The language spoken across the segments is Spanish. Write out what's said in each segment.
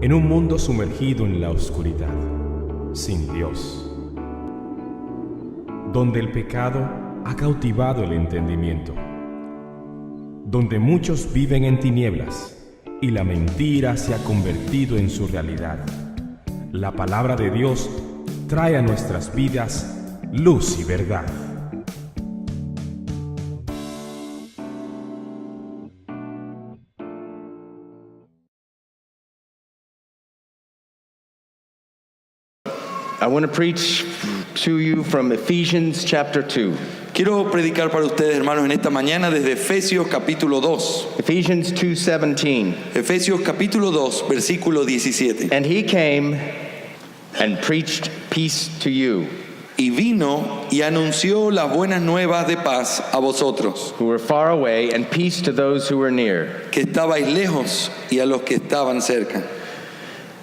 En un mundo sumergido en la oscuridad, sin Dios, donde el pecado ha cautivado el entendimiento, donde muchos viven en tinieblas y la mentira se ha convertido en su realidad, la palabra de Dios trae a nuestras vidas luz y verdad. I want to preach to you from Ephesians chapter 2. Quiero predicar para ustedes, hermanos, en esta mañana desde Efesios capítulo 2. Ephesians 2:17. Efesios capítulo 2, versículo 17. And he came and preached peace to you, Y vino y anunció las buenas nuevas de paz a vosotros, who were far away, and peace to those who were near. que estabais lejos, y a los que estaban cerca.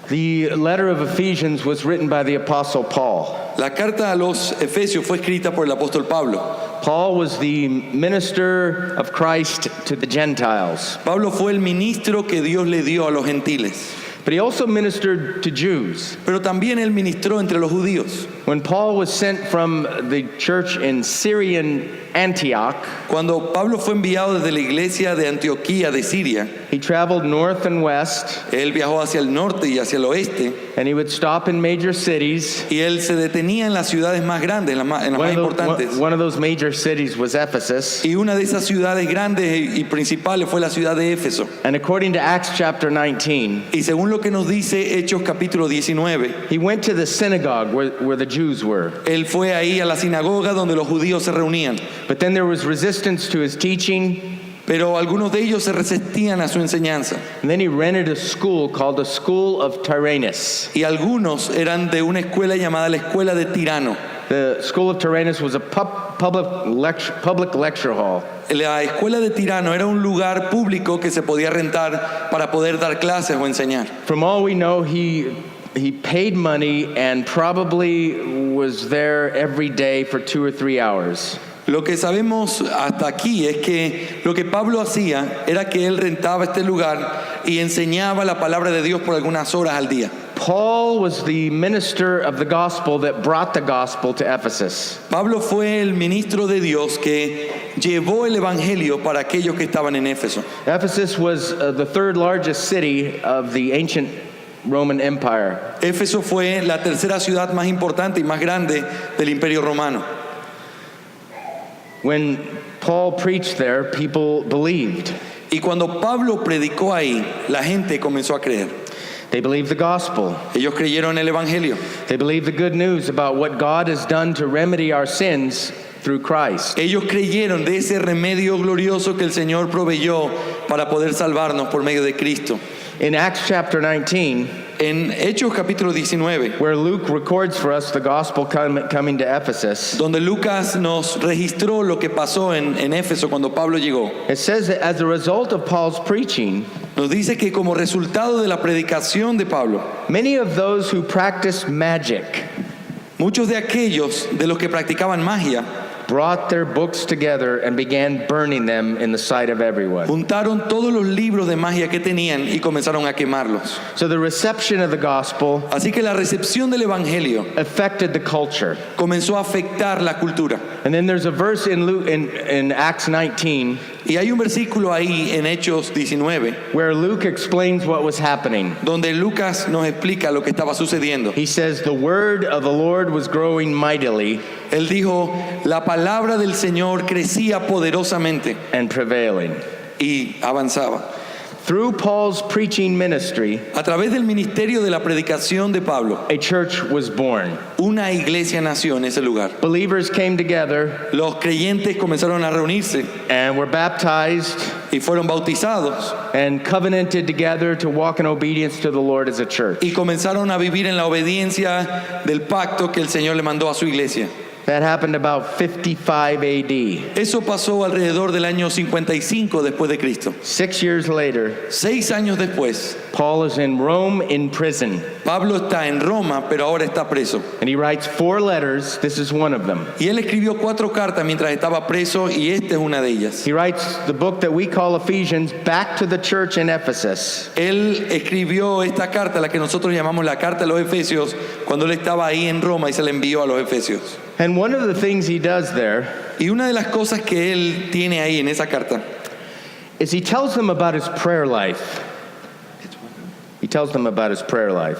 The letter of Ephesians was written by the Apostle Paul. La carta a los Efesios fue escrita por el apóstol Pablo. Paul was the minister of Christ to the Gentiles, Pablo fue el ministro que Dios le dio a los gentiles, but he also ministered to Jews. pero también él ministró entre los judíos. When Paul was sent from the church in Syrian Antioch, Cuando Pablo fue enviado desde la iglesia de Antioquía de Siria, he traveled north and west, él viajó hacia el norte y hacia el oeste, and he would stop in major cities. y él se detenía en las ciudades más grandes, en las más importantes. One of those major cities was Ephesus. Y una de esas ciudades grandes y principales fue la ciudad de Éfeso. And according to Acts chapter 19, Y según lo que nos dice Hechos capítulo 19, he went to the synagogue where the Jews were. él fue ahí a la sinagoga donde los judíos se reunían. But then there was resistance to his teaching, Pero algunos de ellos se resistían a su enseñanza. and then he rented a school called the School of Tyrannus. Y algunos eran de una escuela llamada la Escuela de Tirano. The School of Tyrannus was a public lecture hall. La Escuela de Tirano era un lugar público que se podía rentar para poder dar clases o enseñar. From all we know, he paid money and probably was there every day for 2 or 3 hours. Lo que sabemos hasta aquí es que lo que Pablo hacía era que él rentaba este lugar y enseñaba la palabra de Dios por algunas horas al día. Paul was the minister of the gospel that brought the gospel to Ephesus. Pablo fue el ministro de Dios que llevó el evangelio para aquellos que estaban en Éfeso. Ephesus was the third largest city of the ancient Roman Empire. Éfeso fue la tercera ciudad más importante y más grande del Imperio Romano. When Paul preached there, people believed. Y cuando Pablo predicó ahí, la gente comenzó a creer. They believed the gospel. Ellos creyeron el evangelio. They believed the good news about what God has done to remedy our sins through Christ. Ellos creyeron de ese remedio glorioso que el Señor proveyó para poder salvarnos por medio de Cristo. In Acts chapter 19, En Hechos capítulo 19, where Luke records for us the gospel coming to Ephesus, donde Lucas nos registró lo que pasó en Éfeso cuando Pablo llegó, it says that as a result of Paul's preaching, nos dice que como resultado de la predicación de Pablo, many of those who practiced magic muchos de aquellos de los que practicaban magia brought their books together and began burning them in the sight of everyone. juntaron todos los libros de magia que tenían y comenzaron a quemarlos. So the reception of the gospel Así que la recepción del evangelio affected the culture. comenzó a afectar la cultura. And then there's a verse in Acts 19 Y hay un versículo ahí en Hechos 19 where Luke explains what was happening. donde Lucas nos explica lo que estaba sucediendo. He says the word of the Lord was growing mightily Él dijo, la palabra del Señor crecía poderosamente and prevailing. y avanzaba. Through Paul's preaching ministry, A través del ministerio de la predicación de Pablo, a church was born. una iglesia nació en ese lugar. Believers came together Los creyentes comenzaron a reunirse and were baptized y fueron bautizados and covenanted together to walk in obedience to the Lord as a church. y comenzaron a vivir en la obediencia del pacto que el Señor le mandó a su iglesia. That happened about 55 AD. Eso pasó alrededor del año 55 después de Cristo. 6 years later, 6 años después, Paul is in Rome in prison. Pablo está en Roma, pero ahora está preso. And he writes 4 letters. This is one of them. Y él escribió 4 cartas mientras estaba preso y esta es una de ellas. He writes the book that we call Ephesians back to the church in Ephesus. Él escribió esta carta, la que nosotros llamamos la carta a los Efesios, cuando él estaba ahí en Roma y se la envió a los Efesios. And one of the things he does there Y una de las cosas que él tiene ahí en esa carta is he tells them about his prayer life. He tells them about his prayer life.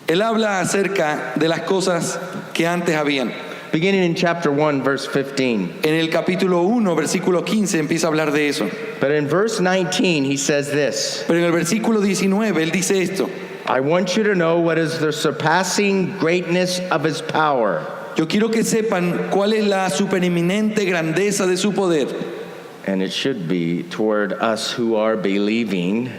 Él habla acerca de las cosas que antes habían. Beginning in chapter 1, verse 15. En el capítulo 1, versículo 15 empieza a hablar de eso. But in verse 19, he says this: Pero en el versículo 19 él dice esto: I want you to know what is the surpassing greatness of his power. Yo quiero que sepan cuál es la supereminente grandeza de su poder And it should be toward us who are believing.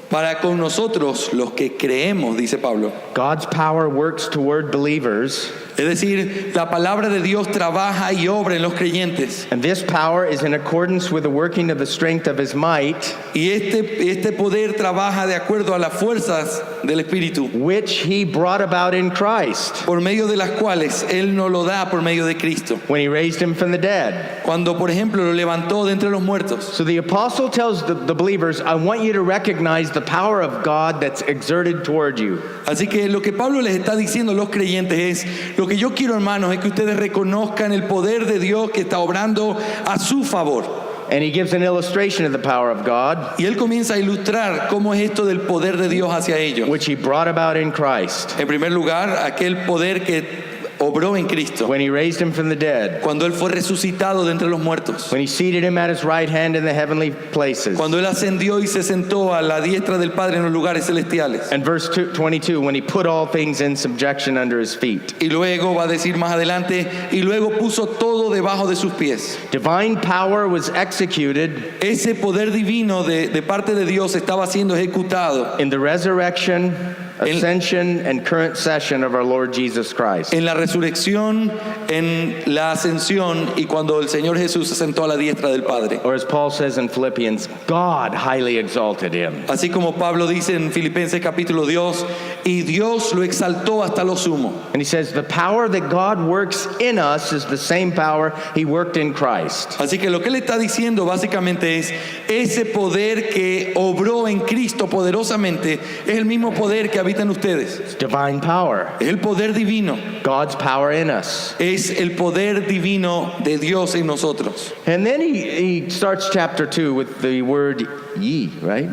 para con nosotros los que creemos, dice Pablo. God's power works toward believers, Es decir, la palabra de Dios trabaja y obra en los creyentes. and this power is in accordance with the working of the strength of his might, Y este poder trabaja de acuerdo a las fuerzas del Espíritu, which he brought about in Christ por medio de las cuales Él nos lo da por medio de Cristo. when he raised him from the dead. Cuando, por ejemplo, lo levantó de entre los muertos. So the apostle tells the believers, I want you to recognize the power of God that's exerted toward you. Así que lo que Pablo les está diciendo a los creyentes es: lo que yo quiero, hermanos, es que ustedes reconozcan el poder de Dios que está obrando a su favor. And he gives an illustration of the power of God, Y él comienza a ilustrar cómo es esto del poder de Dios hacia ellos. which he brought about in Christ En primer lugar, aquel poder que obró en Cristo, when he raised him from the dead, cuando Él fue resucitado de entre los muertos, when he seated him at his right hand in the heavenly places. cuando Él ascendió y se sentó a la diestra del Padre en los lugares celestiales. And verse 22, when he put all things in subjection under his feet. Y luego va a decir más adelante: y luego puso todo debajo de sus pies. Divine power was executed Ese poder divino de parte de Dios estaba siendo ejecutado in the resurrection, ascension, and current session of our Lord Jesus Christ. en la resurrección, en la ascensión y cuando el Señor Jesús se sentó a la diestra del Padre. Or as Paul says in Philippians, God highly exalted him. Así como Pablo dice en Filipenses capítulo 2, y Dios lo exaltó hasta lo sumo. And he says the power that God works in us is the same power he worked in Christ. Así que lo que él está diciendo básicamente es: ese poder que obró en Cristo poderosamente es el mismo poder que habita en ustedes. It's divine power. Es el poder divino. God's power in us. Es el poder divino de Dios en nosotros. And then he starts chapter 2 with the word ye, right?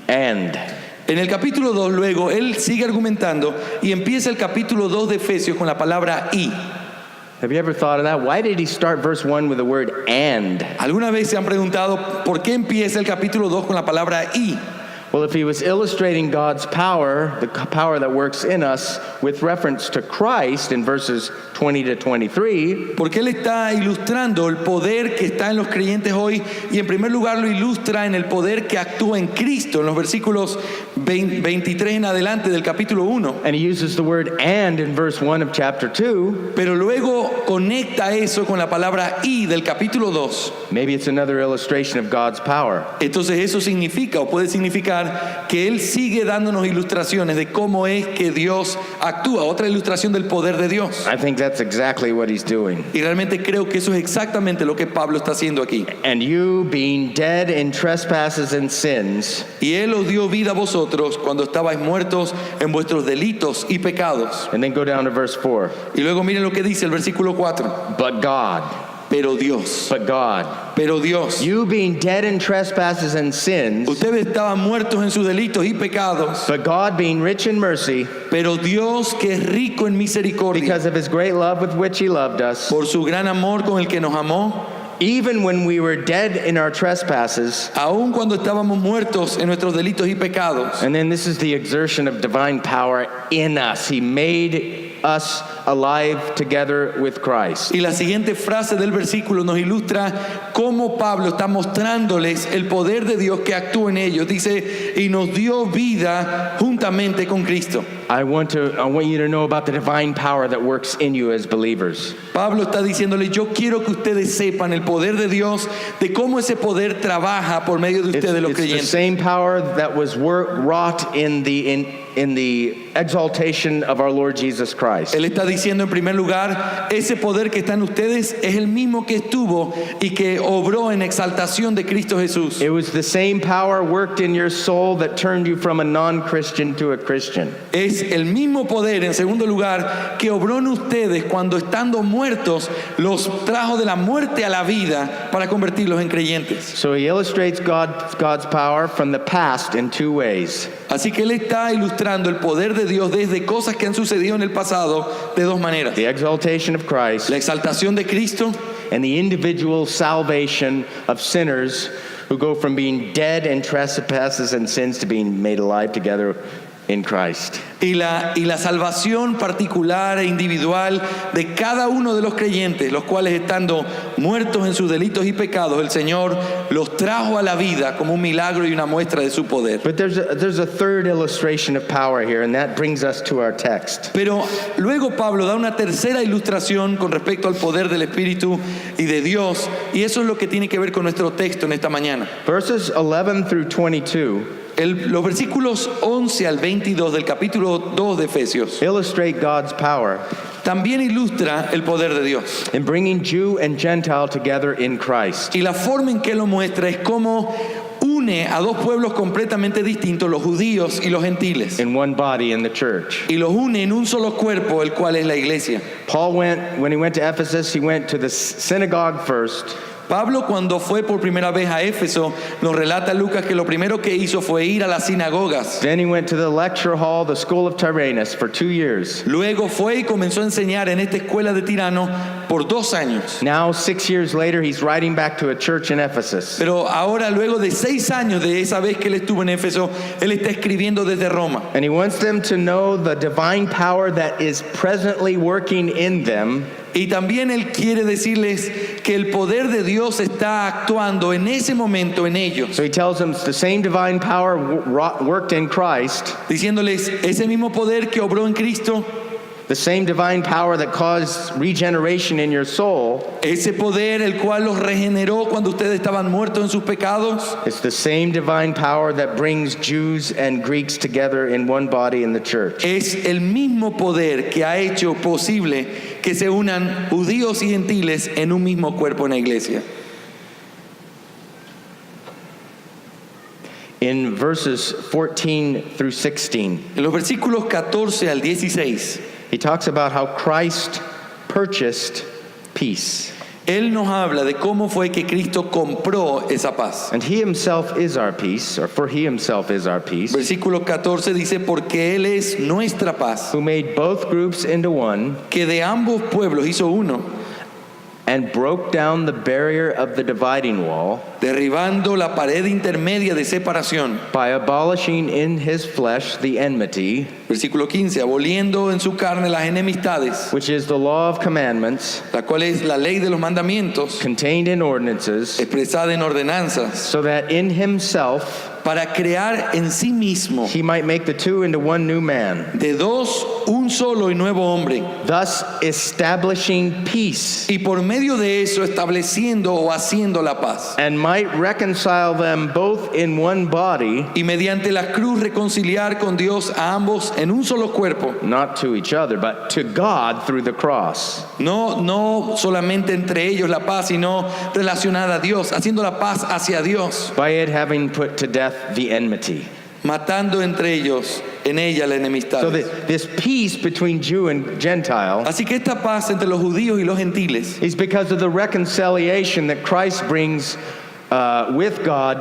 And. En el capítulo 2 luego él sigue argumentando y empieza el capítulo 2 de Efesios con la palabra y. Have you ever thought of that? Why did he start verse 1 with the word and? ¿Alguna vez se han preguntado por qué empieza el capítulo 2 con la palabra y? Well, if he was illustrating God's power, the power that works in us, with reference to Christ in verses 20 to 23, Porque él está ilustrando el poder que está en los creyentes hoy, y en primer lugar lo ilustra en el poder que actúa en Cristo en los versículos 23 en adelante del capítulo 1. and he uses the word and in verse 1 of chapter 2, Pero luego conecta eso con la palabra y del capítulo 2. maybe it's another illustration of God's power. Entonces eso significa o puede significar que él sigue dándonos ilustraciones de cómo es que Dios actúa, otra ilustración del poder de Dios. I think that's exactly what he's doing. Y realmente creo que eso es exactamente lo que Pablo está haciendo aquí. And you, being dead in trespasses and sins, Y él os dio vida a vosotros cuando estabais muertos en vuestros delitos y pecados. and then go down to verse 4. Y luego miren lo que dice el versículo 4. But God, Pero Dios, pero Dios. you being dead in trespasses and sins, Ustedes estaban muertos en sus delitos y pecados, but God being rich in mercy, pero Dios, que es rico en misericordia, because of his great love with which he loved us, por su gran amor con el que nos amó, even when we were dead in our trespasses. aun cuando estábamos muertos en nuestros delitos y pecados. And then this is the exertion of divine power in us. He made us alive together with Christ. Y la siguiente frase del versículo nos ilustra cómo Pablo está mostrándoles el poder de Dios que actúa en ellos. Dice, y nos dio vida juntamente con Cristo. I want you to know about the divine power that works in you as believers. Pablo está diciéndole, yo quiero que ustedes sepan el poder de Dios, de cómo ese poder trabaja por medio de ustedes los It's the creyentes. same power that was wrought in the exaltation of our Lord Jesus Christ. Él está diciendo en primer lugar, ese poder que está en ustedes es el mismo que estuvo y que obró en exaltación de Cristo Jesús. It was the same power worked in your soul that turned you from a non-Christian to a Christian. Es el mismo poder, en segundo lugar, que obró en ustedes cuando estando muertos los trajo de la muerte a la vida para convertirlos en creyentes. So he illustrates God's power from the past in two ways. Así que él está ilustrando el poder de Dios desde cosas que han sucedido en el pasado de dos maneras. The exaltation of Christ La exaltación de Cristo and the individual salvation of sinners who go from being dead in trespasses and sins to being made alive together in Christ. y la salvación particular e individual de cada uno de los creyentes, los cuales estando muertos en sus delitos y pecados, el Señor los trajo a la vida como un milagro y una muestra de su poder. But there's a third illustration of power here, and that brings us to our text. Pero luego Pablo da una tercera ilustración con respecto al poder del Espíritu y de Dios, y eso es lo que tiene que ver con nuestro texto en esta mañana. Verses 11 through 22 Los versículos 11 al 22 del capítulo 2 de Efesios illustrate God's power también ilustra el poder de Dios. in bringing Jew and Gentile together in Christ. Y la forma en que lo muestra es cómo une a dos pueblos completamente distintos, los judíos y los gentiles, In one body in the church. y los une en un solo cuerpo, el cual es la iglesia. When he went to Ephesus, he went to the synagogue first. Pablo, cuando fue por primera vez a Éfeso, nos relata Lucas que lo primero que hizo fue ir a las sinagogas. Then he went to the lecture hall, the school of Tyrannus, for 2 years. Luego fue y comenzó a enseñar en esta escuela de Tirano por 2 años. Now, 6 years later, he's writing back to a church in Ephesus. Pero ahora, luego de 6 años de esa vez que él estuvo en Éfeso, él está escribiendo desde Roma. And he wants them to know the divine power that is presently working in them. Y también él quiere decirles que el poder de Dios está actuando en ese momento en ellos. So he tells them the same divine power worked in Christ, Diciéndoles, ese mismo poder que obró en Cristo, the same divine power that caused regeneration in your soul, ese poder el cual los regeneró cuando ustedes estaban muertos en sus pecados, it's the same divine power that brings Jews and Greeks together in one body in the church. es el mismo poder que ha hecho posible que se unan judíos y gentiles en un mismo cuerpo en la iglesia. In verses 14 through 16, En los versículos 14 al 16, he talks about how Christ purchased peace. él nos habla de cómo fue que Cristo compró esa paz. And he himself is our peace, or for he himself is our peace, Versículo 14 dice, porque Él es nuestra paz, who made both groups into one que de ambos pueblos hizo uno, and broke down the barrier of the dividing wall derribando la pared intermedia de separación. by abolishing in his flesh the enmity, Versículo 15, aboliendo en su carne las enemistades, which is the law of commandments la cual es la ley de los mandamientos, contained in ordinances, expresada en ordenanzas, so that in himself para crear en sí mismo he might make the two into one new man, de dos un solo y nuevo hombre, thus establishing peace, y por medio de eso estableciendo o haciendo la paz, and might reconcile them both in one body, y mediante la cruz reconciliar con Dios a ambos en un solo cuerpo, not to each other, but to God through the cross. no solamente entre ellos la paz, sino relacionada a Dios, haciendo la paz hacia Dios, By it having put to death the enmity. matando entre ellos en ella la enemistad. So that this peace between Jew and Gentile Así que esta paz entre los judíos y los gentiles is because of the reconciliation that Christ brings with God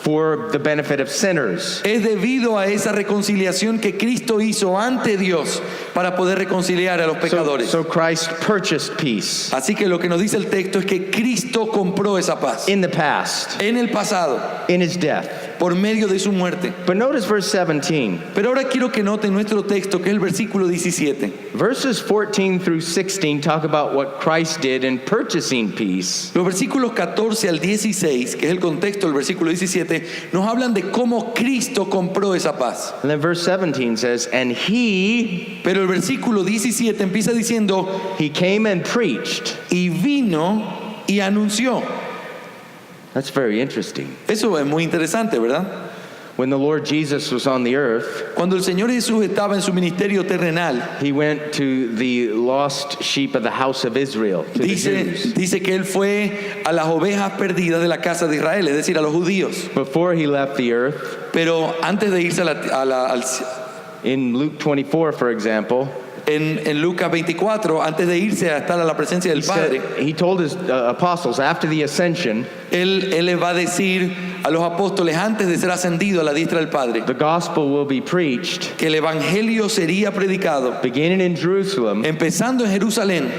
for the benefit of sinners. es debido a esa reconciliación que Cristo hizo ante Dios para poder reconciliar a los pecadores. So Christ purchased peace Así que lo que nos dice el texto es que Cristo compró esa paz in the past, en el pasado, in his death, por medio de su muerte. But notice verse 17. Pero ahora quiero que noten nuestro texto, que es el versículo 17. Verses 14 through 16 talk about what Christ did in purchasing peace. Los versículos 14 al 16, que es el contexto del versículo 17, nos hablan de cómo Cristo compró esa paz. And then verse 17 says, and he Pero el versículo 17 empieza diciendo, came and preached. y vino y anunció. That's very interesting. Eso es muy interesante, ¿verdad? When the Lord Jesus was on the earth, Cuando el Señor Jesús estaba en su ministerio terrenal, he went to the lost sheep of the house of Israel, to the Jews. dice que Él fue a las ovejas perdidas de la casa de Israel, es decir, a los judíos. Before he left the earth, Pero antes de irse in Luke 24, for example, en Lucas 24, antes de irse a estar a la presencia del Padre, he told his apostles after the ascension, Él le va a decir a los apóstoles antes de ser ascendido a la diestra del Padre, the gospel will be preached, que el evangelio sería predicado, beginning in Jerusalem, empezando en Jerusalén,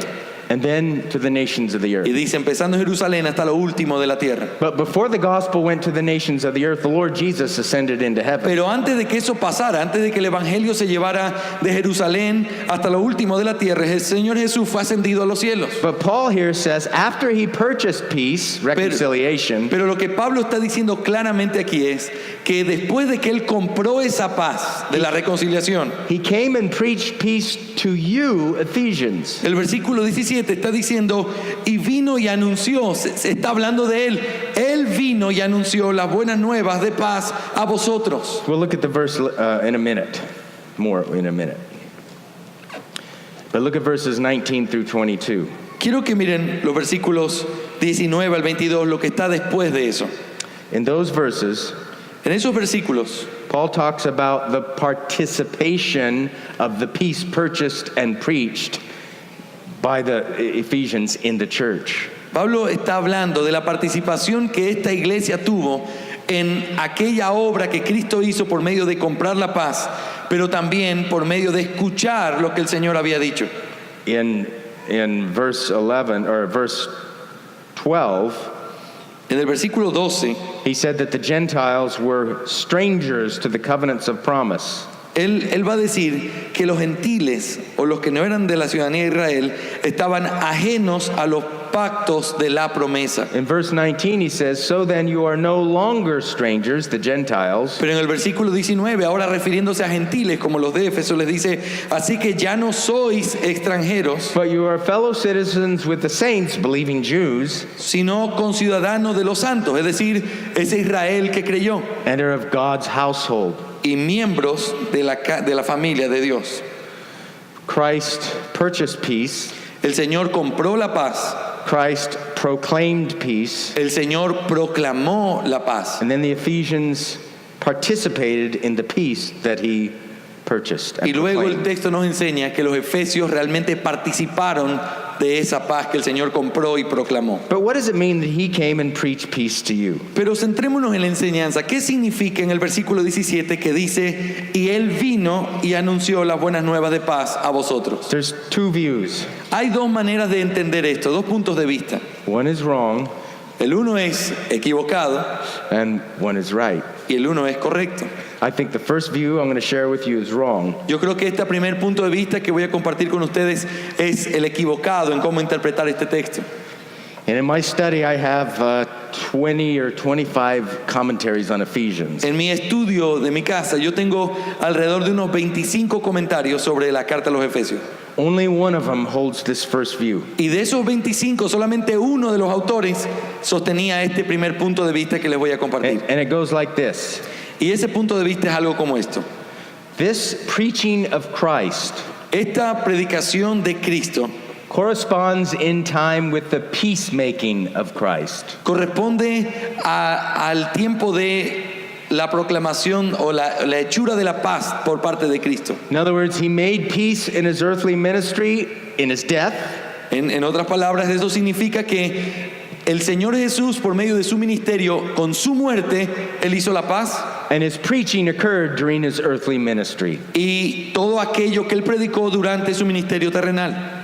and then to the nations of the y earth. dice empezando en Jerusalén hasta lo último de la tierra. But before the gospel went to the nations of the earth, the Lord Jesus ascended into heaven. Pero antes de que eso pasara, antes de que el evangelio se llevara de Jerusalén hasta lo último de la tierra, el Señor Jesús fue ascendido a los cielos. But Paul here says, after he purchased peace, reconciliation, Pero lo que Pablo está diciendo claramente aquí es que después de que él compró esa paz de la reconciliación, he came and preached peace to you, Ephesians. el versículo 17 está diciendo, y vino y anunció, se está hablando de él. Él vino y anunció las buenas nuevas de paz a vosotros. We'll look at the verse in a minute, more in a minute. But look at verses 19 through 22. Quiero que miren los versículos 19 al 22, lo que está después de eso. In those verses, En esos versículos, Paul talks about the participation of the peace purchased and preached by the Ephesians in the church. Pablo está hablando de la participación que esta iglesia tuvo en aquella obra que Cristo hizo por medio de comprar la paz, pero también por medio de escuchar lo que el Señor había dicho. In verse 11 or verse 12, En el versículo 12, he said that the Gentiles were strangers to the covenants of promise. él va a decir que los gentiles o los que no eran de la ciudadanía de Israel estaban ajenos a los pactos de la promesa. In verse 19 he says, so then you are no longer strangers, the Gentiles, Pero en el versículo 19, ahora refiriéndose a gentiles como los de Éfeso, les dice, así que ya no sois extranjeros, but you are fellow citizens with the saints, believing Jews, sino conciudadanos de los santos, es decir, ese Israel que creyó, and are of God's household. y miembros de la familia de Dios. Christ purchased peace. El Señor compró la paz, Christ proclaimed peace. el Señor proclamó la paz, And then the Ephesians participated in the peace that he purchased. and y luego el proclaimed. texto nos enseña que los efesios realmente participaron de esa paz que el Señor compró y proclamó. But what does it mean that he came and preached peace to you? Pero centrémonos en la enseñanza. ¿Qué significa en el versículo 17 que dice, y Él vino y anunció las buenas nuevas de paz a vosotros? There's two views. Hay dos maneras de entender esto, dos puntos de vista. One is wrong El uno es equivocado and one is right. y el uno es correcto. I think the first view I'm going to share with you is wrong. Yo creo que este primer punto de vista que voy a compartir con ustedes es el equivocado en cómo interpretar este texto. And in my study, I have 20 or 25 commentaries on Ephesians. En mi estudio de mi casa yo tengo alrededor de unos 25 comentarios sobre la carta a los Efesios. Only one of them holds this first view. Y de esos 25, solamente uno de los autores sostenía este primer punto de vista que les voy a compartir. And it goes like this. Y ese punto de vista es algo como esto. This preaching of Christ Esta predicación de Cristo corresponds in time with the peacemaking of Christ. corresponde al tiempo de la proclamación o la hechura de la paz por parte de Cristo. In other words, he made peace in his earthly ministry, in his death, En otras palabras, eso significa que el Señor Jesús, por medio de su ministerio, con su muerte, Él hizo la paz. and his preaching occurred during his earthly ministry. Y todo aquello que Él predicó durante su ministerio terrenal.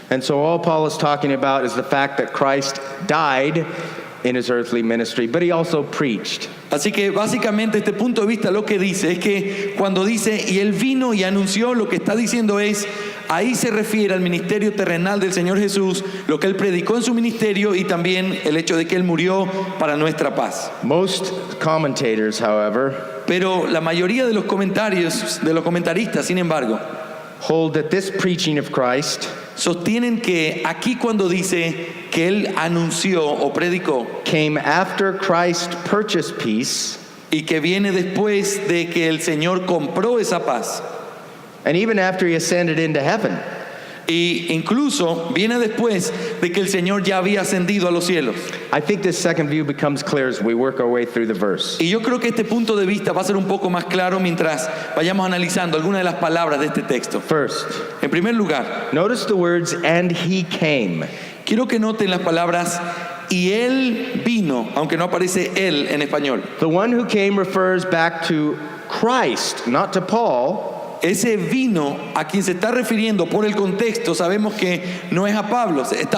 And so all Paul is talking about is the fact that Christ died in his earthly ministry, but he also preached. Así que básicamente este punto de vista lo que dice es que cuando dice y él vino y anunció, lo que está diciendo es, ahí se refiere al ministerio terrenal del Señor Jesús, lo que él predicó en su ministerio y también el hecho de que él murió para nuestra paz. Most commentators, however, Pero la mayoría de los comentarios, de los comentaristas, sin embargo, hold that this preaching of Christ sostienen que aquí cuando dice que él anunció o predicó came after Christ purchased peace, y que viene después de que el Señor compró esa paz, and even after he ascended into heaven. y incluso viene después de que el Señor ya había ascendido a los cielos. I think this second view becomes clear as we work our way through the verse. Y yo creo que este punto de vista va a ser un poco más claro mientras vayamos analizando algunas de las palabras de este texto. First, En primer lugar, notice the words, and he came. quiero que noten las palabras y él vino, aunque no aparece él en español. The one who came refers back to Christ, not to Paul. Ese vino a quien se está refiriendo por el contexto, sabemos que no es a Pablo, está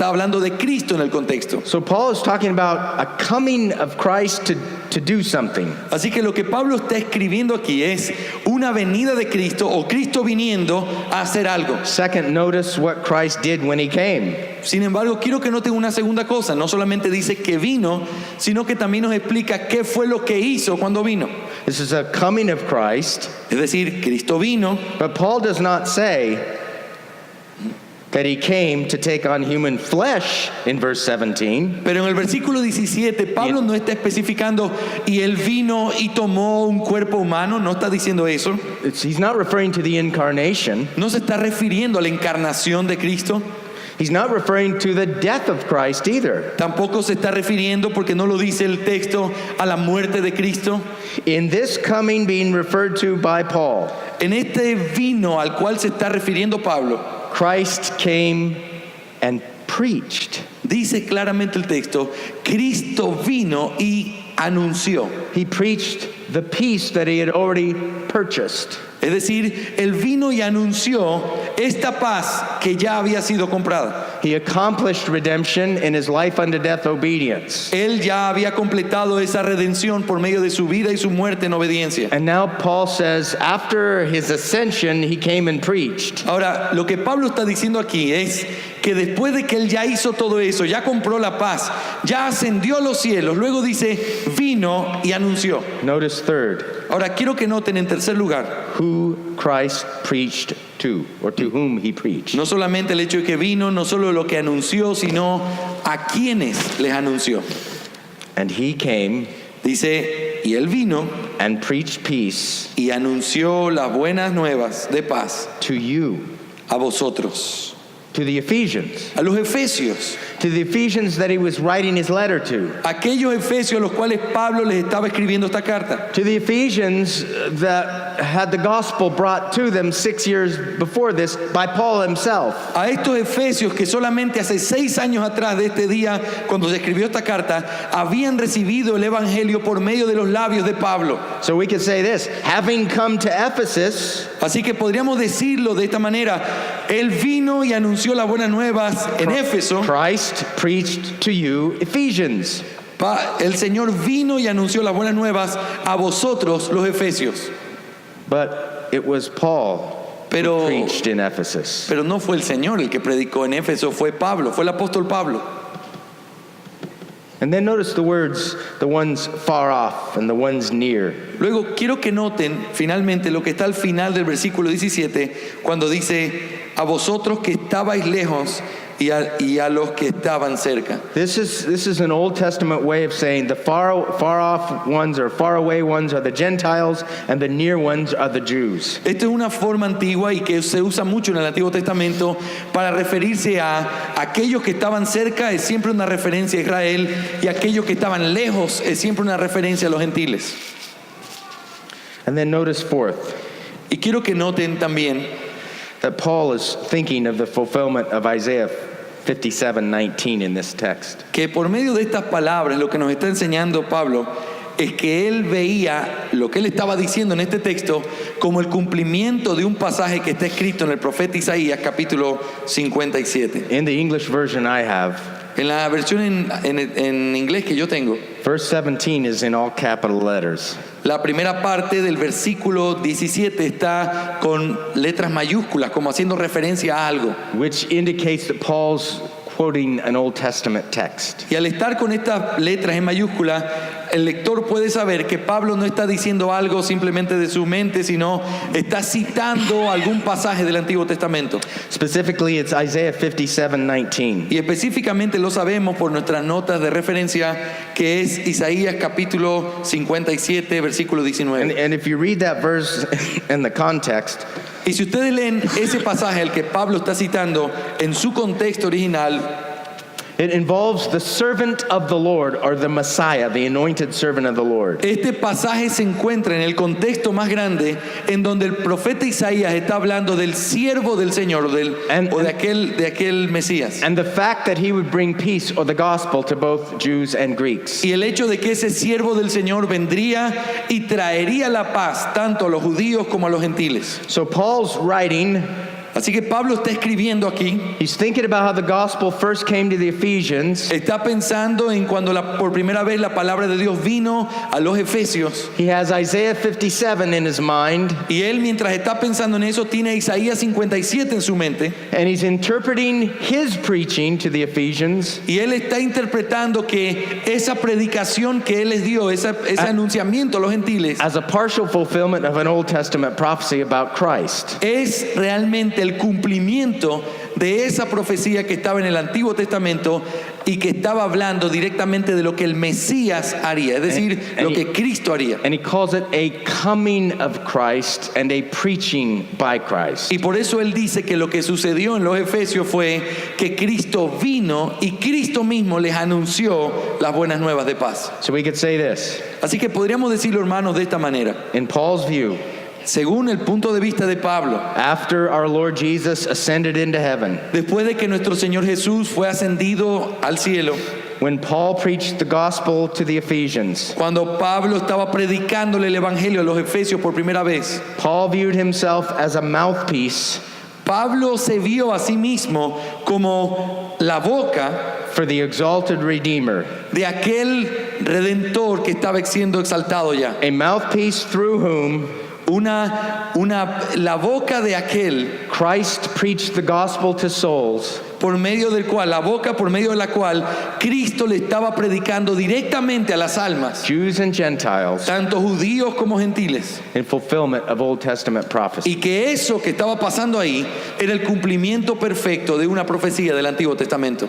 hablando de Cristo en el contexto. So Paul is talking about a coming of Christ to do something. Así que lo que Pablo está escribiendo aquí es una venida de Cristo o Cristo viniendo a hacer algo. Second, notice what Christ did when he came. Sin embargo, quiero que noten una segunda cosa. No solamente dice que vino, sino que también nos explica qué fue lo que hizo cuando vino. This is a coming of Christ, Es decir, Cristo vino, but Paul does not say that he came to take on human flesh in verse 17. pero en el versículo 17 Pablo no está especificando y él vino y tomó un cuerpo humano, no está diciendo eso. He's not referring to the incarnation. No se está refiriendo a la encarnación de Cristo. He's not referring to the death of Christ either. Tampoco se está refiriendo, porque no lo dice el texto, a la muerte de Cristo. In this coming being referred to by Paul, En este vino al cual se está refiriendo Pablo, Christ came and preached. dice claramente el texto, Cristo vino y anunció. He preached the peace that he had already purchased. Es decir, él vino y anunció esta paz que ya había sido comprada. He accomplished redemption in his life unto death obedience. Él ya había completado esa redención por medio de su vida y su muerte en obediencia. And now Paul says after his ascension he came and preached. Ahora, lo que Pablo está diciendo aquí es que después de que él ya hizo todo eso, ya compró la paz, ya ascendió a los cielos, luego dice, vino y anunció. Notice third, Ahora, quiero que noten en tercer lugar, who Christ preached to, or to whom he preached. no solamente el hecho de que vino, no solo lo que anunció, sino a quienes les anunció. And he came Dice, y él vino and preached peace y anunció las buenas nuevas de paz to you, a vosotros, to the Ephesians, a los efesios, to the Ephesians that he was writing his letter to, aquellos efesios a los cuales Pablo les estaba escribiendo esta carta. to the Ephesians that had the gospel brought to them 6 years before this by Paul himself. A estos efesios que solamente hace 6 años atrás de este día, cuando se escribió esta carta, habían recibido el evangelio por medio de los labios de Pablo. So we could say this, having come to Ephesus, Así que podríamos decirlo de esta manera, él vino y anunció las buenas nuevas en Éfeso. Christ preached to you, Ephesians. El Señor vino y anunció las buenas nuevas a vosotros, los efesios. But it was Paul Pero- who preached in Ephesus. Pero no fue el Señor el que predicó en Éfeso, fue Pablo, fue el apóstol Pablo. And then notice the words, the ones far off and the ones near. Luego quiero que noten finalmente lo que está al final del versículo 17, cuando dice, a vosotros que estabais lejos y a los que estaban cerca. This is an Old Testament way of saying the far off ones or far away ones are the Gentiles and the near ones are the Jews. Esto es una forma antigua y que se usa mucho en el Antiguo Testamento para referirse a aquellos que estaban cerca, es siempre una referencia a Israel, y aquellos que estaban lejos es siempre una referencia a los gentiles. And then notice fourth, Y quiero que noten también that Paul is thinking of the fulfillment of Isaiah 57:19 in this text. que por medio de estas palabras lo que nos está enseñando Pablo es que él veía lo que él estaba diciendo en este texto como el cumplimiento de un pasaje que está escrito en el profeta Isaías capítulo 57. In the English version I have, En la versión en inglés que yo tengo, Verse 17 is in all capital letters. la primera parte del versículo 17 está con letras mayúsculas, como haciendo referencia a algo. Which indicates that Paul's quoting an Old Testament text. Y al estar con estas letras en mayúscula, el lector puede saber que Pablo no está diciendo algo simplemente de su mente, sino está citando algún pasaje del Antiguo Testamento. Specifically, it's Isaiah 57:19. Y específicamente lo sabemos por nuestras notas de referencia, que es Isaías capítulo 57, versículo 19. And if you read that verse in the context, Y si ustedes leen ese pasaje, el que Pablo está citando, en su contexto original, it involves the servant of the Lord, or the Messiah, the anointed servant of the Lord. este pasaje se encuentra en el contexto más grande, en donde el profeta Isaías está hablando del siervo del Señor, o de aquel Mesías. And the fact that he would bring peace or the gospel to both Jews and Greeks. Y el hecho de que ese siervo del Señor vendría y traería la paz tanto a los judíos como a los gentiles. So Paul's writing, Así que Pablo está escribiendo aquí, he's thinking about how the gospel first came to the Ephesians. está pensando en cuando por primera vez la palabra de Dios vino a los Efesios. He has Isaiah 57 in his mind, Y él, mientras está pensando en eso, tiene Isaías 57 en su mente. and he's interpreting his preaching to the Ephesians Y él está interpretando que esa predicación que él les dio, ese anunciamiento a los gentiles, as a partial fulfillment of an Old Testament prophecy about Christ. es realmente el cumplimiento de esa profecía que estaba en el Antiguo Testamento y que estaba hablando directamente de lo que el Mesías haría, es decir, lo que Cristo haría. And he calls it a coming of Christ and a preaching by Christ. Y por eso él dice que lo que sucedió en los Efesios fue que Cristo vino y Cristo mismo les anunció las buenas nuevas de paz. So we could say this, Así que podríamos decirlo, hermanos, de esta manera. in Paul's view, Según el punto de vista de Pablo, after our Lord Jesus ascended into heaven, después de que nuestro Señor Jesús fue ascendido al cielo, when Paul preached the gospel to the Ephesians, cuando Pablo estaba predicándole el Evangelio a los Efesios por primera vez, Paul viewed himself as a mouthpiece Pablo se vio a sí mismo como la boca for the exalted Redeemer, de aquel Redentor que estaba siendo exaltado ya. a mouthpiece through whom La boca de aquel Christ preached the gospel to souls, por medio del cual, la boca por medio de la cual Cristo le estaba predicando directamente a las almas, Jews and Gentiles, tanto judíos como gentiles. in fulfillment of Old Testament prophecy. Y que eso que estaba pasando ahí era el cumplimiento perfecto de una profecía del Antiguo Testamento.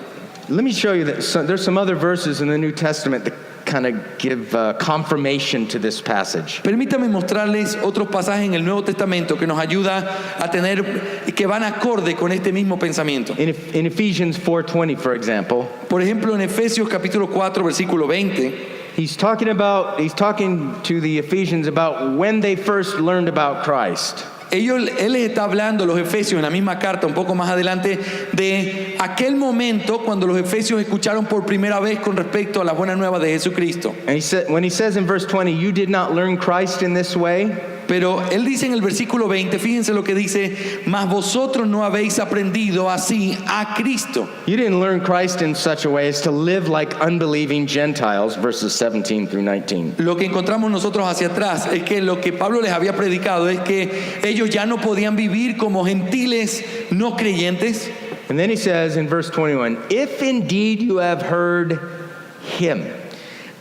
Let me show you that there's some other verses in the New Testament that kind of give confirmation to this passage. Permítame mostrarles otros pasajes en el Nuevo Testamento que nos ayuda a tener y que van acorde con este mismo pensamiento. In Ephesians 4:20, for example, Por ejemplo, en Efesios capítulo 4, versículo 20, he's talking to the Ephesians about when they first learned about Christ. él les está hablando, los Efesios, en la misma carta, un poco más adelante, de aquel momento cuando los Efesios escucharon por primera vez con respecto a las buenas nuevas de Jesucristo. And when he says in verse 20, you did not learn Christ in this way, Pero él dice en el versículo 20, fíjense lo que dice: mas vosotros no habéis aprendido así a Cristo. you didn't learn Christ in such a way as to live like unbelieving Gentiles, verses 17 through 19. Lo que encontramos nosotros hacia atrás es que lo que Pablo les había predicado es que ellos ya no podían vivir como gentiles no creyentes. And then he says in verse 21, if indeed you have heard him.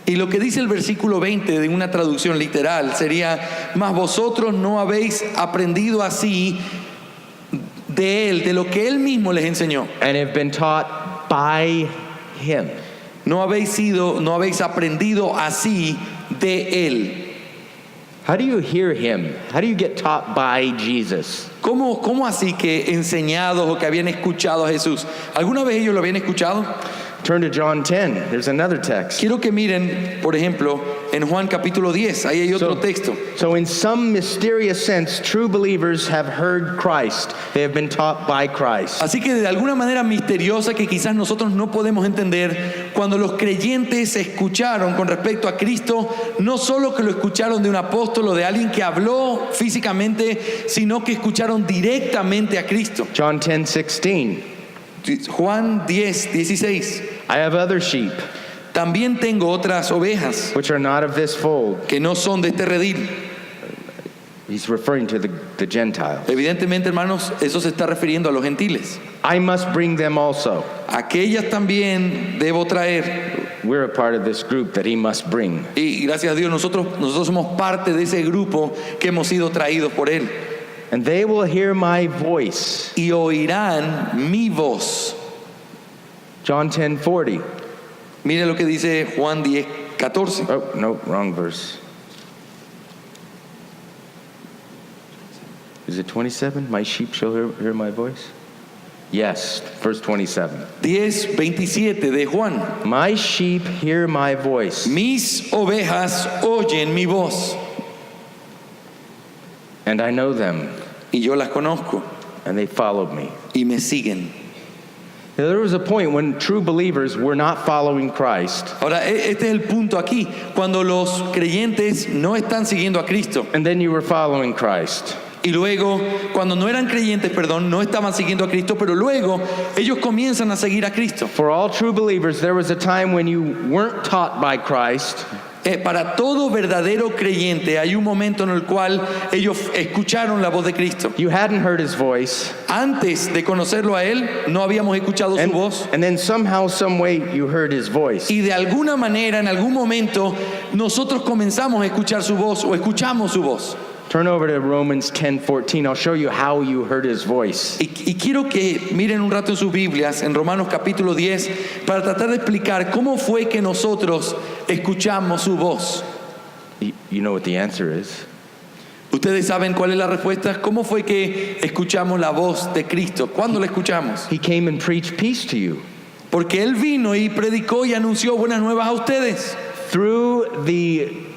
Y lo que dice el versículo 20 de una traducción literal sería: mas vosotros no habéis aprendido así de él, de lo que él mismo les enseñó. And have been taught by him. No habéis aprendido así de él. How do you hear him? How do you get taught by Jesus? ¿Cómo así que enseñados o que habían escuchado a Jesús? ¿Alguna vez ellos lo habían escuchado? Turn to John 10. There's another text. Quiero que miren, por ejemplo, en Juan capítulo 10, ahí hay otro texto. So in some mysterious sense, true believers have heard Christ. They have been taught by Christ. Así que de alguna manera misteriosa que quizás nosotros no podemos entender, cuando los creyentes escucharon con respecto a Cristo, no solo que lo escucharon de un apóstol o de alguien que habló físicamente, sino que escucharon directamente a Cristo. John 10:16. Juan 10, 16. I have other sheep, También tengo otras ovejas which are not of this fold. que no son de este redil. He's referring to the Gentiles. Evidentemente, hermanos, eso se está refiriendo a los gentiles. I must bring them also. Aquellas también debo traer. We're a part of this group that he must bring. Y gracias a Dios nosotros somos parte de ese grupo que hemos sido traídos por Él. And they will hear my voice. Y oirán mi voz. John 10:40. Mire lo que dice Juan 10:14. Oh, no, wrong verse. Is it 27? My sheep shall hear my voice? Yes, verse 27. 10:27 de Juan. My sheep hear my voice, Mis ovejas oyen mi voz and I know them, y yo las conozco and they follow me. y me siguen. Now, there was a point when true believers were not following Christ, Ahora, este es el punto aquí, cuando los creyentes no están siguiendo a Cristo. and then you were following Christ. Y luego, cuando no eran creyentes, perdón, no estaban siguiendo a Cristo, pero luego ellos comienzan a seguir a Cristo. For all true believers, there was a time when you weren't taught by Christ, Para todo verdadero creyente hay un momento en el cual ellos escucharon la voz de Cristo. you hadn't heard his voice, Antes de conocerlo a Él, no habíamos escuchado su voz. and then somehow, some way, you heard his voice. Y de alguna manera, en algún momento, nosotros comenzamos a escuchar su voz o escuchamos su voz. Turn over to Romans 10:14. I'll show you how you heard his voice. Y quiero que miren un rato en sus Biblias, en Romanos capítulo 10, para tratar de explicar cómo fue que nosotros escuchamos su voz. You know what the answer is. Ustedes saben cuál es la respuesta. ¿Cómo fue que escuchamos la voz de Cristo? ¿Cuándo la escuchamos? He came and preached peace to you Porque Él vino y predicó y anunció buenas nuevas a ustedes. through the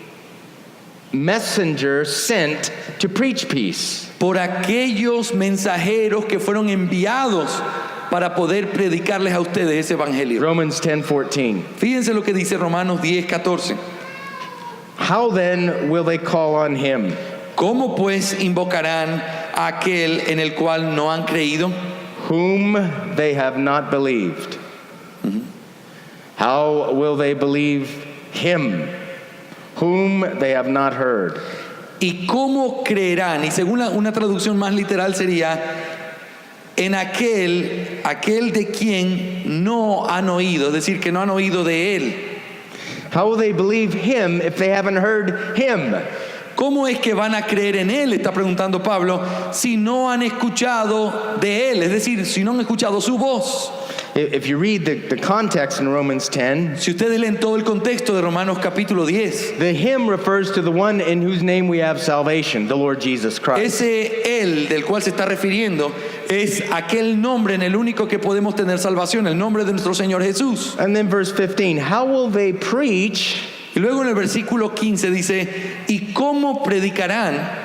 messenger sent to preach peace. Por aquellos mensajeros que fueron enviados para poder predicarles a ustedes ese evangelio. Romans 10:14. Fíjense lo que dice Romanos 10:14. How then will they call on him ¿Cómo pues invocarán a aquel en el cual no han creído? whom they have not believed? How will they believe him whom they have not heard? ¿Y cómo creerán? Y según una traducción más literal sería en aquel de quien no han oído, es decir, que no han oído de él. How will they believe him if they haven't heard him? ¿Cómo es que van a creer en él? Está preguntando Pablo, si no han escuchado de él, es decir, si no han escuchado su voz. If you read the context in Romans 10, Si ustedes leen todo el contexto de Romanos capítulo 10, the him refers to the one in whose name we have salvation, the Lord Jesus Christ. ese él del cual se está refiriendo es aquel nombre en el único que podemos tener salvación, el nombre de nuestro Señor Jesús. And then verse 15, how will they preach Y luego en el versículo 15 dice, ¿y cómo predicarán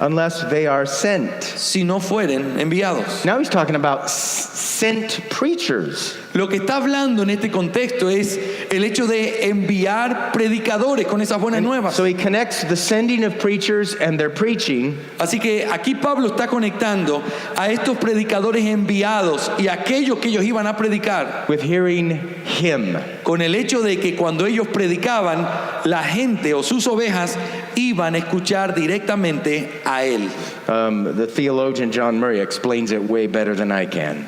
unless they are sent? si no fueren enviados? Now he's talking about sent preachers. Lo que está hablando en este contexto es el hecho de enviar predicadores con esas buenas nuevas. So he connects the sending of preachers and their preaching Así que aquí Pablo está conectando a estos predicadores enviados y aquellos que ellos iban a predicar with hearing him. con el hecho de que cuando ellos predicaban, la gente o sus ovejas iban a escuchar directamente a él. The theologian John Murray explains it way better than I can.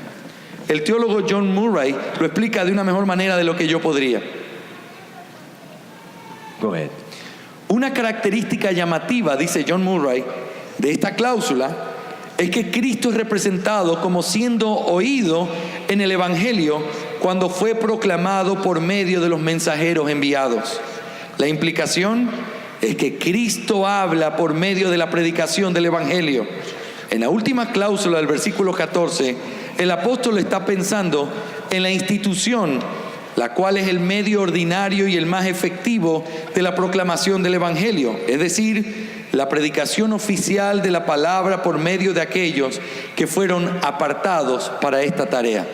El teólogo John Murray lo explica de una mejor manera de lo que yo podría. Go ahead. Una característica llamativa, dice John Murray, de esta cláusula es que Cristo es representado como siendo oído en el Evangelio cuando fue proclamado por medio de los mensajeros enviados. La implicación es que Cristo habla por medio de la predicación del Evangelio. En la última cláusula del versículo 14, el apóstol está pensando en la institución, la cual es el medio ordinario y el más efectivo de la proclamación del Evangelio, es decir, la predicación oficial de la palabra por medio de aquellos que fueron apartados para esta tarea.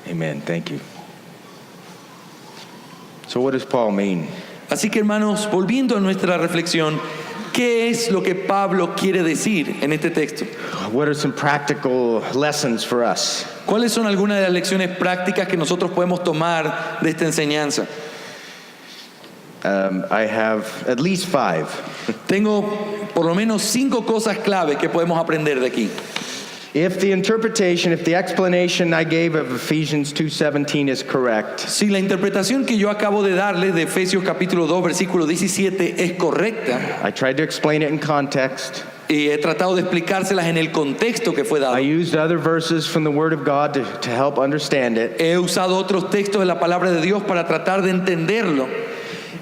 Amen. Thank you. So what does Paul mean? Así que, hermanos, volviendo a nuestra reflexión, ¿qué es lo que Pablo quiere decir en este texto? What are some practical lessons for us? ¿Cuáles son algunas de las lecciones prácticas que nosotros podemos tomar de esta enseñanza? I have at least 5. Tengo por lo menos 5 cosas clave que podemos aprender de aquí. If the explanation I gave of Ephesians 2:17 is correct, Si la interpretación que yo acabo de darle de Efesios capítulo 2, versículo 17 es correcta, I tried to explain it in context. y he tratado de explicárselas en el contexto que fue dado. I used other verses from the Word of God to help understand it. He usado otros textos de la palabra de Dios para tratar de entenderlo.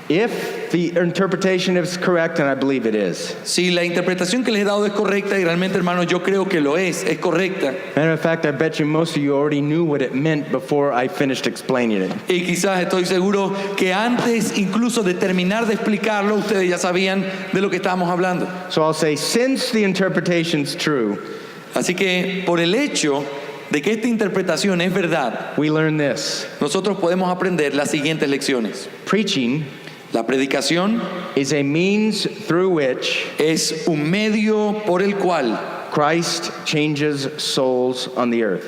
If the interpretation is correct, and I believe it is. Si la interpretación que les he dado es correcta, y realmente, hermanos, yo creo que lo es correcta. Matter of fact, I bet you most of you already knew what it meant before I finished explaining it. Y quizás estoy seguro que antes incluso de terminar de explicarlo, ustedes ya sabían de lo que estábamos hablando. So I'll say, since the interpretation's true, Así que por el hecho de que esta interpretación es verdad, we learn this. nosotros podemos aprender las siguientes lecciones. Preaching La predicación is a means through which es un medio por el cual Christ changes souls on the earth.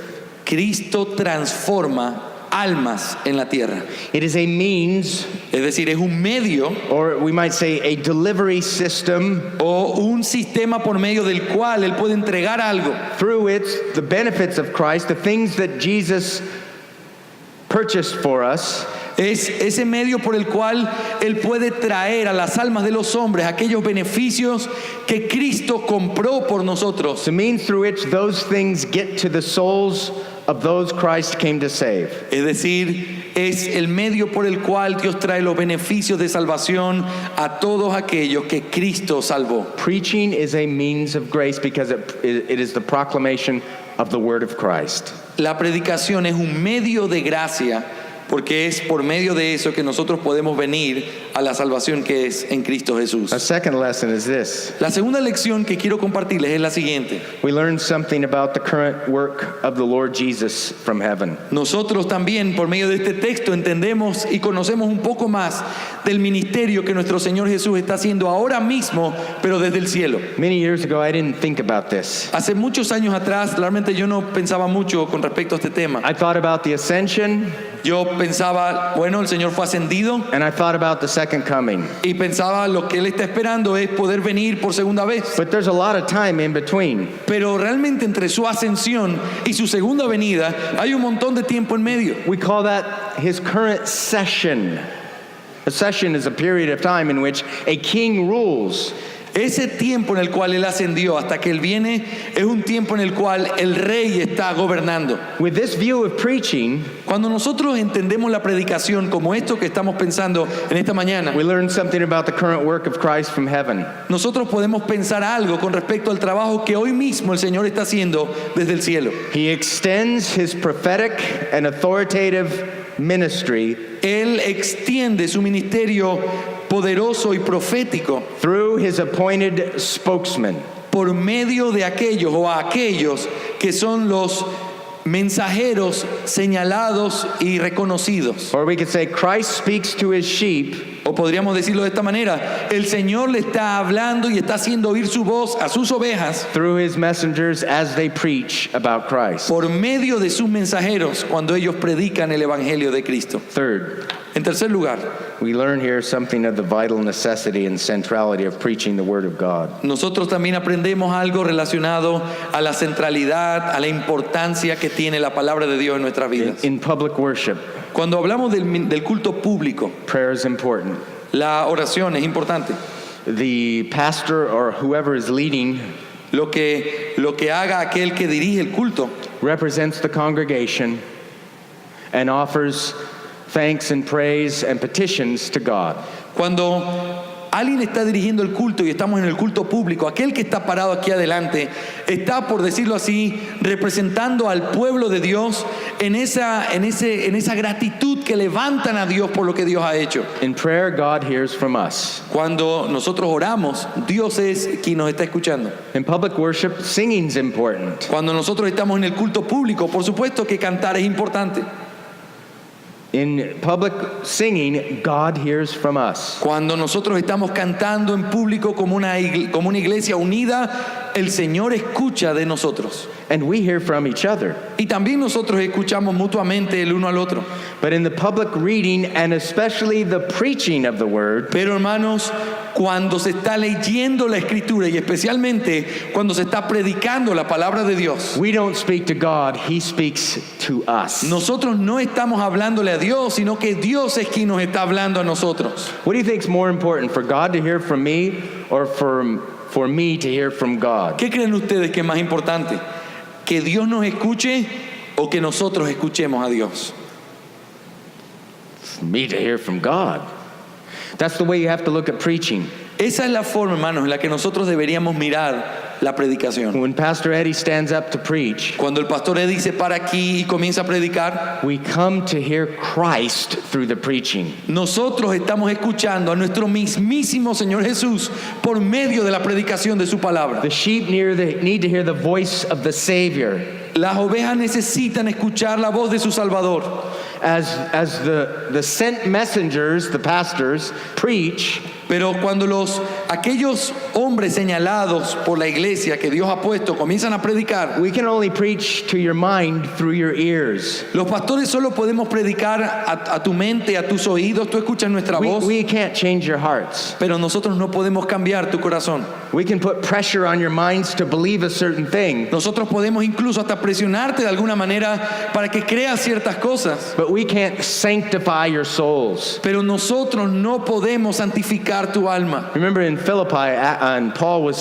Cristo transforma almas en la tierra. It is a means, Es decir, es un medio or we might say a delivery system, o un sistema por medio del cual Él puede entregar algo, through which the benefits of Christ, the things that Jesus purchased for us, es ese medio por el cual Él puede traer a las almas de los hombres aquellos beneficios que Cristo compró por nosotros. the means through which those things get to the souls of those Christ came to save. Es decir, es el medio por el cual Dios trae los beneficios de salvación a todos aquellos que Cristo salvó. Preaching is a means of grace because it is the proclamation of the word of Christ. La predicación es un medio de gracia porque es por medio de eso que nosotros podemos venir a la salvación que es en Cristo Jesús. A second lesson is this. La segunda lección que quiero compartirles es la siguiente. We learn something about the current work of the Lord Jesus from heaven. Nosotros también por medio de este texto entendemos y conocemos un poco más del ministerio que nuestro Señor Jesús está haciendo ahora mismo, pero desde el cielo. Many years ago, I didn't think about this. Hace muchos años atrás, realmente yo no pensaba mucho con respecto a este tema. I thought about the ascension, Yo pensaba, bueno, el Señor fue ascendido, and I thought about the second coming. y pensaba lo que Él está esperando es poder venir por segunda vez. But there's a lot of time in between. Pero realmente entre su ascensión y su segunda venida hay un montón de tiempo en medio. We call that his current session. A session is a period of time in which a king rules. Ese tiempo en el cual Él ascendió hasta que Él viene es un tiempo en el cual el rey está gobernando. With this view of preaching, Cuando nosotros entendemos la predicación como esto que estamos pensando en esta mañana, we learn something about the current work of Christ from heaven. nosotros podemos pensar algo con respecto al trabajo que hoy mismo el Señor está haciendo desde el cielo. He extends his prophetic and authoritative ministry Él extiende su ministerio poderoso y profético through his appointed spokesman. por medio de aquellos o a aquellos que son los mensajeros señalados y reconocidos. Or we could say Christ speaks to his sheep O podríamos decirlo de esta manera, el Señor le está hablando y está haciendo oír su voz a sus ovejas through his messengers as they preach about Christ. por medio de sus mensajeros cuando ellos predican el Evangelio de Cristo. Third, En tercer lugar, we learn here something of the vital necessity and centrality of preaching the word of God. nosotros también aprendemos algo relacionado a la centralidad, a la importancia que tiene la palabra de Dios en nuestras vidas. In public worship, Cuando hablamos del culto público, prayer is important. la oración es importante. The pastor or whoever is leading Lo que haga aquel que dirige el culto represents the congregation and offers thanks and praise and petitions to God. Cuando alguien está dirigiendo el culto y estamos en el culto público, aquel que está parado aquí adelante está, por decirlo así, representando al pueblo de Dios en esa gratitud que levantan a Dios por lo que Dios ha hecho. In prayer, God hears from us. Cuando nosotros oramos, Dios es quien nos está escuchando. In public worship, singing is important. Cuando nosotros estamos en el culto público, por supuesto que cantar es importante. In public singing, God hears from us. Cuando nosotros estamos cantando en público como una iglesia unida, el Señor escucha de nosotros. and we hear from each other. Y también nosotros escuchamos mutuamente el uno al otro. But in the public reading and especially the preaching of the word, Pero hermanos, cuando se está leyendo la Escritura y especialmente cuando se está predicando la palabra de Dios, we don't speak to God, He speaks to us. nosotros no estamos hablándole a Dios, sino que Dios es quien nos está hablando a nosotros. What do you think is more important, for God to hear from me or for me to hear from God? ¿Qué creen ustedes que es más importante? ¿Que Dios nos escuche o que nosotros escuchemos a Dios? For me to hear from God. That's the way you have to look at preaching. Esa es la forma, hermanos, en la que nosotros deberíamos mirar la predicación. When Pastor Eddie stands up to preach, Cuando el pastor Eddie se para aquí y comienza a predicar, we come to hear Christ through the preaching. nosotros estamos escuchando a nuestro mismísimo Señor Jesús por medio de la predicación de su palabra. The sheep need to hear the voice of the Savior. Las ovejas necesitan escuchar la voz de su Salvador. As the sent messengers, the pastors, preach, Pero cuando aquellos hombres señalados por la iglesia que Dios ha puesto comienzan a predicar, we can only preach to your mind through your ears. los pastores solo podemos predicar a tu mente, a tus oídos. Tú escuchas nuestra voz, We can't change your hearts. pero nosotros no podemos cambiar tu corazón. We can put pressure on your minds to believe a certain thing, Nosotros podemos incluso hasta presionarte de alguna manera para que creas ciertas cosas, but we can't sanctify your souls. pero nosotros no podemos santificar tu alma. Remember in Philippi, and Paul was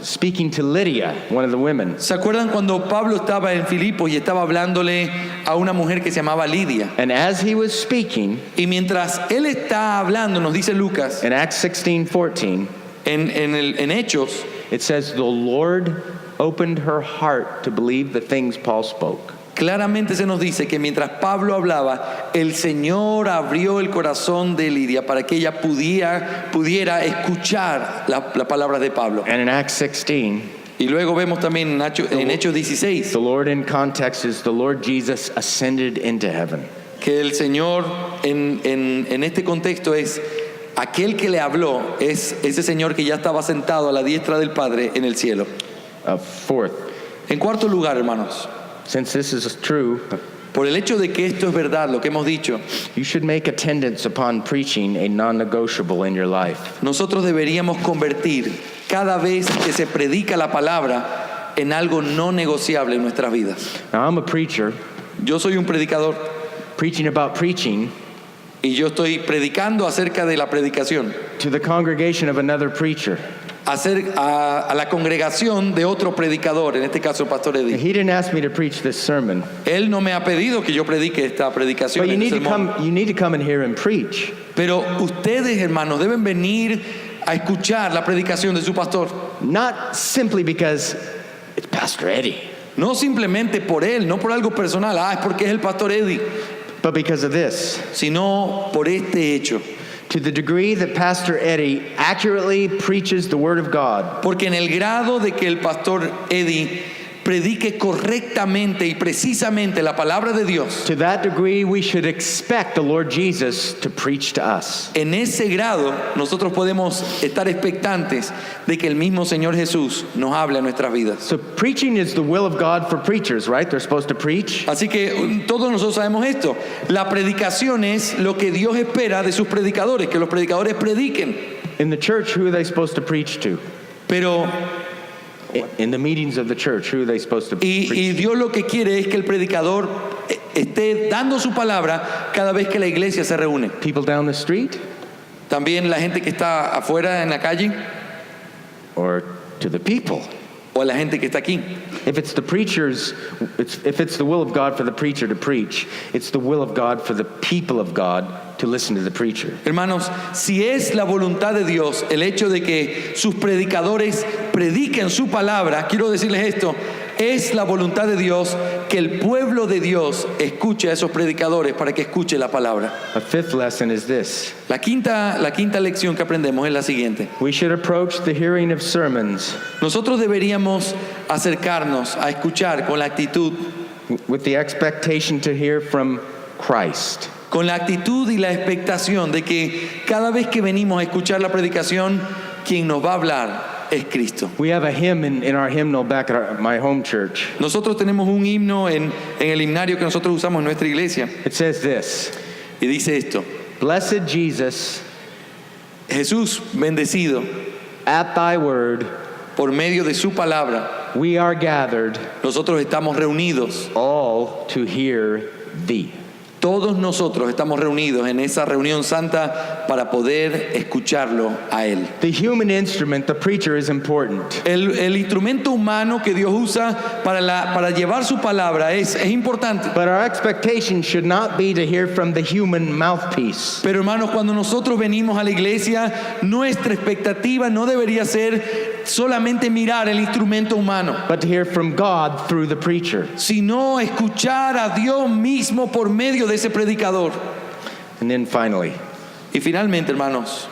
speaking to Lydia, one of the women. ¿Se acuerdan cuando Pablo estaba en Filipos y estaba hablándole a una mujer que se llamaba Lidia? And as he was speaking, Y mientras él está hablando, nos dice Lucas, in Acts 16:14, en Hechos, it says, the Lord opened her heart to believe the things Paul spoke. claramente se nos dice que mientras Pablo hablaba, el Señor abrió el corazón de Lidia para que ella pudiera escuchar la palabra de Pablo. And in Acts 16, Y luego vemos también en Hechos 16 the Lord in context is the Lord Jesus ascended into heaven. que el Señor en este contexto es aquel que le habló, es ese Señor que ya estaba sentado a la diestra del Padre en el cielo. Fourth, En cuarto lugar, hermanos, since this is true, por el hecho de que esto es verdad, lo que hemos dicho, you should make attendance upon preaching a non-negotiable in your life. nosotros deberíamos convertir cada vez que se predica la palabra en algo no negociable en nuestras vidas. Now, I'm a preacher Yo soy un predicador preaching about preaching y yo estoy predicando acerca de la predicación, to the congregation of another preacher. a la congregación de otro predicador, en este caso el pastor Eddie. He didn't ask me to preach this sermon, Él no me ha pedido que yo predique esta predicación, but you este need to sermón. you need to come and hear him preach. Pero ustedes, hermanos, deben venir a escuchar la predicación de su pastor. Not simply because it's Pastor Eddie, No simplemente por él, no por algo personal, es porque es el pastor Eddie, but because of this. sino por este hecho. To the degree that Pastor Eddie accurately preaches the Word of God, Porque en el grado de que el pastor Eddie predique correctamente y precisamente la palabra de Dios, to that degree we should expect the Lord Jesus to preach to us. en ese grado nosotros podemos estar expectantes de que el mismo Señor Jesús nos hable a nuestras vidas. So preaching is the will of God for preachers, right? They're supposed to preach. Así que todos nosotros sabemos esto. La predicación es lo que Dios espera de sus predicadores, que los predicadores prediquen. In the church, who are they supposed to preach to? Pero In the meetings of the church, who are they supposed to y preach? Dios lo que quiere es que el predicador esté dando su palabra cada vez que la iglesia se reúne. People down the street También la gente que está afuera en la calle or to the people? o la gente que está aquí. If it's the preachers, if it's the will of God for the preacher to preach, it's the will of God for the people of God to listen to the preacher. Hermanos, si es la voluntad de Dios el hecho de que sus predicadores prediquen su palabra, quiero decirles esto, es la voluntad de Dios que el pueblo de Dios escuche a esos predicadores para que escuche la palabra. A fifth lesson is this. La quinta lección que aprendemos es la siguiente. We should approach the hearing of sermons Nosotros deberíamos acercarnos a escuchar con la actitud with the expectation to hear from Christ. con la actitud y la expectación de que cada vez que venimos a escuchar la predicación, quien nos va a hablar es Cristo. We have a hymn in our hymnal back at my home church. Nosotros tenemos un himno en el himnario que nosotros usamos en nuestra iglesia It says this: y dice esto: Blessed Jesus, Jesús bendecido, at thy word por medio de su palabra, we are gathered, nosotros estamos reunidos. all to hear thee. Todos nosotros estamos reunidos en esa reunión santa para poder escucharlo a Él. The human instrument, the preacher, is important. El instrumento humano que Dios usa para llevar su palabra es importante. But our expectation should not be to hear from the human mouthpiece. Pero hermanos, cuando nosotros venimos a la iglesia, nuestra expectativa no debería ser solamente mirar el instrumento humano, But to hear from God through the preacher. sino escuchar a Dios mismo por medio de ese predicador. And then finally, Y finalmente, hermanos,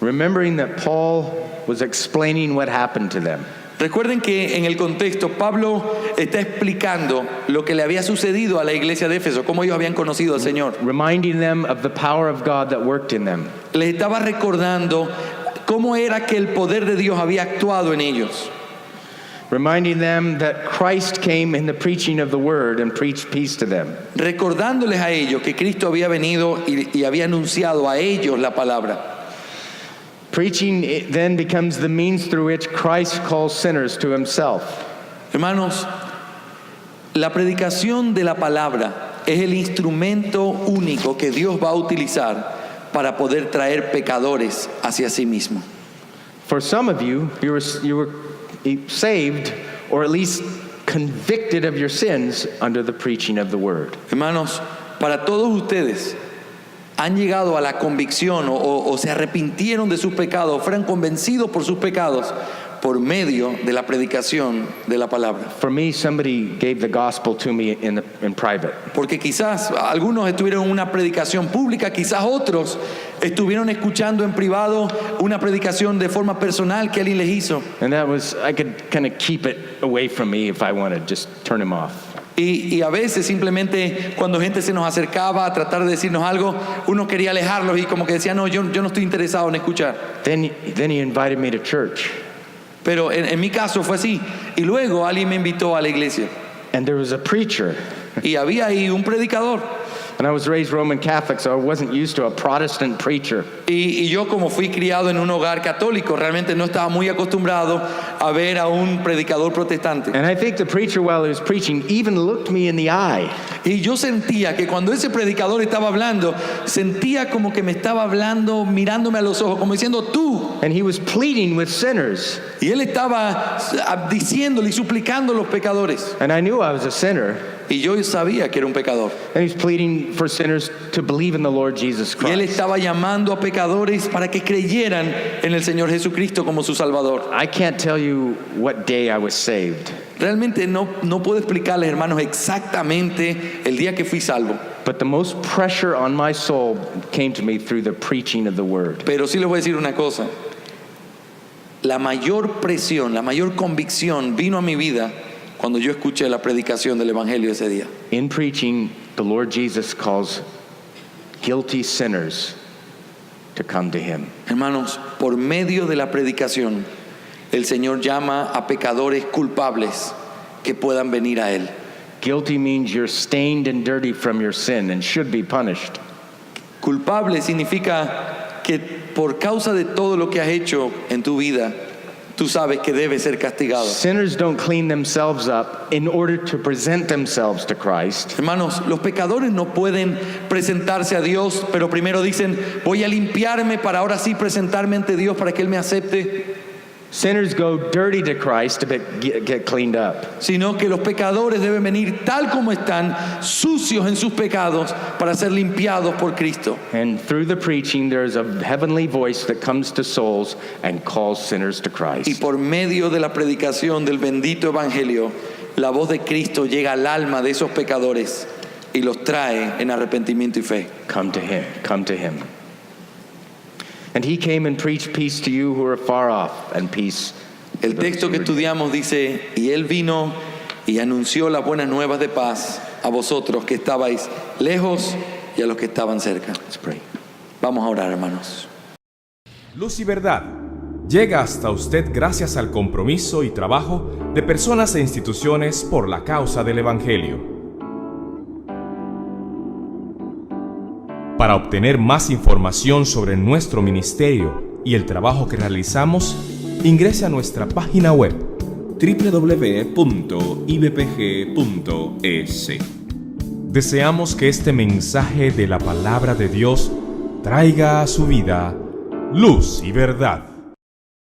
remembering that Paul was explaining what happened to them. recuerden que en el contexto Pablo está explicando lo que le había sucedido a la iglesia de Éfeso, cómo ellos habían conocido al Señor. Reminding them of the power of God that worked in them. Les estaba recordando cómo era que el poder de Dios había actuado en ellos. Reminding them that Christ came in the preaching of the word and preached peace to them. Recordándoles a ellos que Cristo había venido y había anunciado a ellos la palabra. Preaching then becomes the means through which Christ calls sinners to himself. Hermanos, la predicación de la palabra es el instrumento único que Dios va a utilizar para poder traer pecadores hacia sí mismo. For some of you, you were saved, or at least convicted of your sins under the preaching of the word. Hermanos, para todos ustedes han llegado a la convicción o se arrepintieron de sus pecados, fueron convencidos por sus pecados por medio de la predicación de la palabra. For me, somebody gave the gospel to me in private. Porque quizás algunos estuvieron en una predicación pública, quizás otros estuvieron escuchando en privado una predicación de forma personal que alguien les hizo. And that was, I could kind of keep it away from me if I wanted, just turn him off. Y a veces simplemente cuando gente se nos acercaba a tratar de decirnos algo, uno quería alejarlos y como que decía, no, yo no estoy interesado en escuchar. Then he invited me to church. Pero en mi caso fue así. Y luego alguien me invitó a la iglesia. And there was a preacher. Y había ahí un predicador. And I was raised Roman Catholic, so I wasn't used to a Protestant preacher. Y yo, como fui criado en un hogar católico, realmente no estaba muy acostumbrado a ver a un predicador protestante. And I think the preacher, while he was preaching, even looked me in the eye. Y yo sentía que cuando ese predicador estaba hablando, sentía como que me estaba hablando, mirándome a los ojos, como diciendo tú. And he was pleading with sinners. Y él estaba diciéndole y suplicando a los pecadores. And I knew I was a sinner. Y yo sabía que era un pecador. And he's pleading for sinners to believe in the Lord Jesus Y él Christ. estaba llamando a pecadores para que creyeran en el Señor Jesucristo como su Salvador. I can't tell you what day I was saved, Realmente no puedo explicarles, hermanos, exactamente el día que fui salvo. but the most pressure on my soul came to me through the preaching of the word. Pero sí les voy a decir una cosa. La mayor presión, la mayor convicción vino a mi vida cuando yo escuché la predicación del Evangelio ese día. In preaching, the Lord Jesus calls guilty sinners to come to him. Hermanos, por medio de la predicación, el Señor llama a pecadores culpables que puedan venir a Él. Guilty means you're stained and dirty from your sin and should be punished. Culpable significa que por causa de todo lo que has hecho en tu vida, tú sabes que debes ser castigado. Sinners don't clean themselves up in order to present themselves to Christ. Hermanos, los pecadores no pueden presentarse a Dios, pero primero dicen, voy a limpiarme para ahora sí presentarme ante Dios para que Él me acepte. Sinners go dirty to Christ to get cleaned up. Sino que los pecadores deben venir tal como están, sucios en sus pecados, para ser limpiados por Cristo. And through the preaching, there's a heavenly voice that comes to souls and calls sinners to Y Christ. por medio de la predicación del bendito Evangelio, la voz de Cristo llega al alma de esos pecadores y los trae en arrepentimiento y fe. Come to him, come to him. And he came and preached peace to you who are far off, and peace. El texto que estudiamos dice, y Él vino y anunció las buenas nuevas de paz a vosotros que estabais lejos y a los que estaban cerca. Let's pray. Vamos a orar, hermanos. Luz y verdad, llega hasta usted gracias al compromiso y trabajo de personas e instituciones por la causa del Evangelio. Para obtener más información sobre nuestro ministerio y el trabajo que realizamos, ingrese a nuestra página web www.ibpg.es. Deseamos que este mensaje de la palabra de Dios traiga a su vida luz y verdad.